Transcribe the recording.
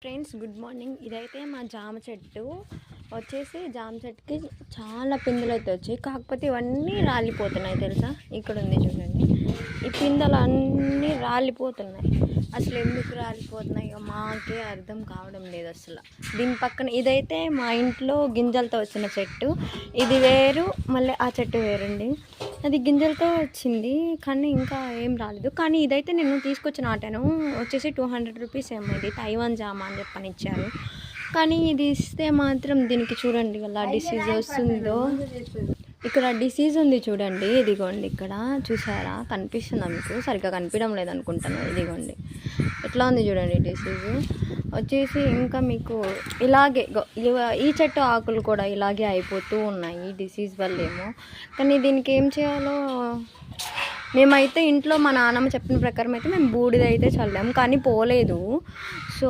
Friends good morning. ఇదైతే మా జామ చెట్టు వచ్చేసి జామ చెట్టుకి చాలా పిందెలు అయితే వచ్చాయి. కాకపోతే ఇవన్నీ రాలిపోతున్నాయి తెలుసా. ఇక్కడ ఉంది చూడండి, ఈ పిందెలు అన్నీ రాలిపోతున్నాయి. అసలు ఎందుకు రాలిపోతున్నాయో మాకే అర్థం కావడం లేదు అసలు. దీని పక్కన ఇదైతే మా ఇంట్లో గింజలతో వచ్చిన చెట్టు, ఇది వేరు, మళ్ళీ ఆ చెట్టు వేరండి. అది గింజలతో వచ్చింది కానీ ఇంకా ఏం రాలేదు. కానీ ఇదైతే నేను తీసుకొచ్చి నాటాను. వచ్చేసి 200 రూపీస్ ఏమో. ఇది తైవాన్ జామ అని చెప్పని ఇచ్చారు. కానీ ఇది ఇస్తే మాత్రం దీనికి చూడండి ఎలా డిసీజ్ వస్తుందో. ఇక్కడ డిసీజ్ ఉంది చూడండి, ఇదిగోండి. ఇక్కడ చూసారా, కనిపిస్తుందా మీకు? సరిగ్గా కనిపించడం లేదనుకుంటాను. ఇదిగోండి ఎట్లా ఉంది చూడండి డిసీజ్ వచ్చేసి. ఇంకా మీకు ఇలాగే ఈ చెట్టు ఆకులు కూడా ఇలాగే అయిపోతూ ఉన్నాయి ఈ డిసీజ్ వల్లేమో. కానీ దీనికి ఏం చేయాలో మేమైతే ఇంట్లో మా నాన్నమ్మ చెప్పిన ప్రకారం అయితే మేము బూడిద అయితే చల్లాము, కానీ పోలేదు. సో